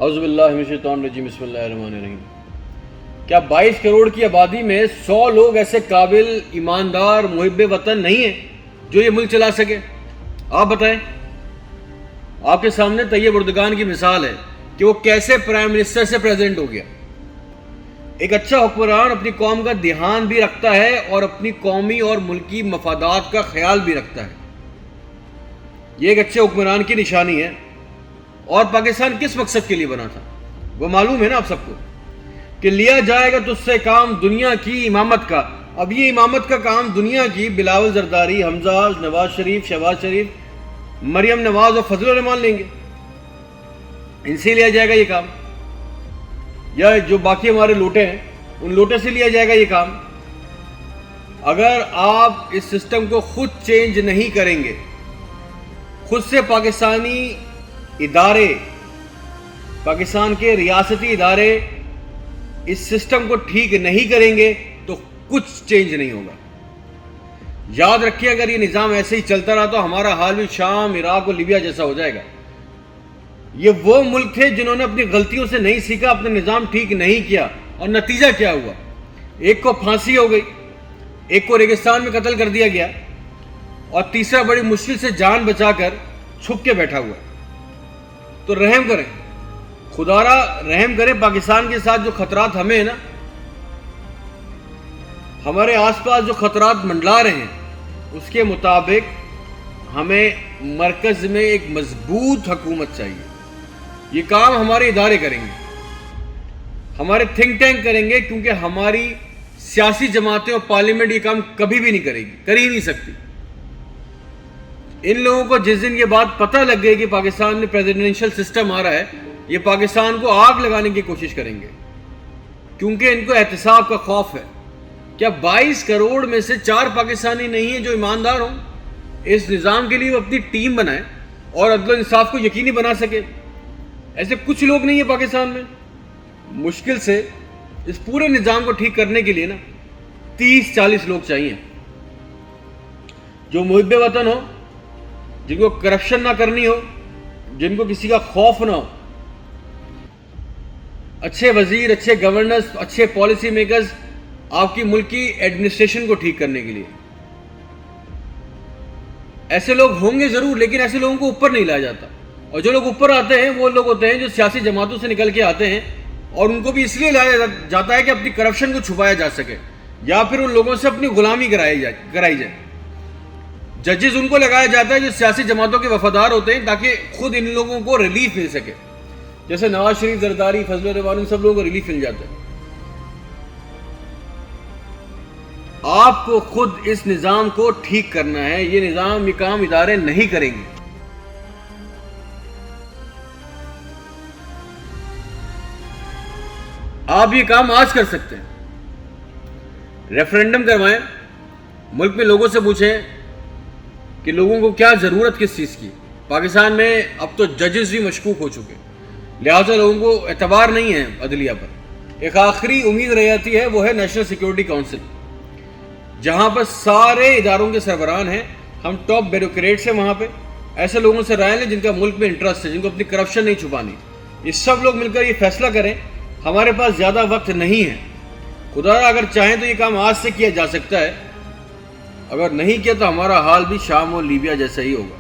اعوذ باللہ من الشیطان الرجیم، بسم اللہ الرحمن الرحیم۔ کیا 22 کروڑ کی آبادی میں 100 لوگ ایسے قابل، ایماندار، محب وطن نہیں ہیں جو یہ ملک چلا سکے؟ آپ بتائیں۔ آپ کے سامنے طیب اردگان کی مثال ہے کہ وہ کیسے پرائم منسٹر سے پریزیڈنٹ ہو گیا۔ ایک اچھا حکمران اپنی قوم کا دھیان بھی رکھتا ہے اور اپنی قومی اور ملکی مفادات کا خیال بھی رکھتا ہے۔ یہ ایک اچھے حکمران کی نشانی ہے۔ اور پاکستان کس مقصد کے لیے بنا تھا وہ معلوم ہے نا آپ سب کو، کہ لیا جائے گا تو اس سے کام دنیا کی امامت کا۔ اب یہ امامت کا کام دنیا کی بلاول زرداری، حمزہ، نواز شریف، شہباز شریف، مریم نواز اور فضل الرحمان لیں گے، ان سے لیا جائے گا یہ کام، یا جو باقی ہمارے لوٹے ہیں ان لوٹے سے لیا جائے گا یہ کام۔ اگر آپ اس سسٹم کو خود چینج نہیں کریں گے، خود سے پاکستانی ادارے، پاکستان کے ریاستی ادارے اس سسٹم کو ٹھیک نہیں کریں گے تو کچھ چینج نہیں ہوگا۔ یاد رکھیے، اگر یہ نظام ایسے ہی چلتا رہا تو ہمارا حال بھی شام، عراق اور لیبیا جیسا ہو جائے گا۔ یہ وہ ملک تھے جنہوں نے اپنی غلطیوں سے نہیں سیکھا، اپنا نظام ٹھیک نہیں کیا، اور نتیجہ کیا ہوا؟ ایک کو پھانسی ہو گئی، ایک کو ریگستان میں قتل کر دیا گیا، اور تیسرا بڑی مشکل سے جان بچا کر چھپ کے بیٹھا ہوا۔ تو رحم کریں، خدا را رحم کریں پاکستان کے ساتھ جو خطرات ہمیں ہیں نا، ہمارے آس پاس جو خطرات منڈلا رہے ہیں، اس کے مطابق ہمیں مرکز میں ایک مضبوط حکومت چاہیے۔ یہ کام ہمارے ادارے کریں گے، ہمارے تھنک ٹینک کریں گے، کیونکہ ہماری سیاسی جماعتیں اور پارلیمنٹ یہ کام کبھی بھی نہیں کرے گی، کر ہی نہیں سکتی۔ ان لوگوں کو جس دن یہ بات پتہ لگ گئی کہ پاکستان میں پریزیڈنشل سسٹم آ رہا ہے، یہ پاکستان کو آگ لگانے کی کوشش کریں گے، کیونکہ ان کو احتساب کا خوف ہے۔ کیا 22 کروڑ میں سے 4 پاکستانی نہیں ہیں جو ایماندار ہوں؟ اس نظام کے لیے وہ اپنی ٹیم بنائیں اور عدل و انصاف کو یقینی بنا سکے۔ ایسے کچھ لوگ نہیں ہیں پاکستان میں۔ مشکل سے اس پورے نظام کو ٹھیک کرنے کے لیے نا 30-40 لوگ چاہیے جو محب وطن ہو، جن کو کرپشن نہ کرنی ہو، جن کو کسی کا خوف نہ ہو، اچھے وزیر، اچھے گورنرز، اچھے پالیسی میکرز آپ کی ملک کی ایڈمنسٹریشن کو ٹھیک کرنے کے لیے۔ ایسے لوگ ہوں گے ضرور، لیکن ایسے لوگوں کو اوپر نہیں لایا جاتا، اور جو لوگ اوپر آتے ہیں وہ لوگ ہوتے ہیں جو سیاسی جماعتوں سے نکل کے آتے ہیں، اور ان کو بھی اس لیے لایا جاتا ہے کہ اپنی کرپشن کو چھپایا جا سکے، یا پھر ان لوگوں سے اپنی غلامی کرائی جائے۔ ججز ان کو لگایا جاتا ہے جو سیاسی جماعتوں کے وفادار ہوتے ہیں، تاکہ خود ان لوگوں کو ریلیف مل سکے، جیسے نواز شریف، زرداری، فضل الرحمان، ان سب لوگوں کو ریلیف مل جاتا ہے۔ آپ کو خود اس نظام کو ٹھیک کرنا ہے۔ یہ نظام، یہ کام ادارے نہیں کریں گے۔ آپ یہ کام آج کر سکتے ہیں۔ ریفرینڈم کروائیں، ملک میں لوگوں سے پوچھیں کہ لوگوں کو کیا ضرورت کس چیز کی۔ پاکستان میں اب تو ججز بھی مشکوک ہو چکے، لہٰذا لوگوں کو اعتبار نہیں ہے عدلیہ پر۔ ایک آخری امید رہ جاتی ہے، وہ ہے نیشنل سیکیورٹی کونسل، جہاں پر سارے اداروں کے سربراہان ہیں۔ ہم ٹاپ بیوروکریٹس ہیں وہاں پہ، ایسے لوگوں سے رائے لیں جن کا ملک میں انٹرسٹ ہے، جن کو اپنی کرپشن نہیں چھپانی۔ یہ سب لوگ مل کر یہ فیصلہ کریں۔ ہمارے پاس زیادہ وقت نہیں ہے، خدا اگر چاہیں تو یہ کام آج سے کیا جا سکتا ہے، اگر نہیں کیا تو ہمارا حال بھی شام اور لیبیا جیسا ہی ہوگا۔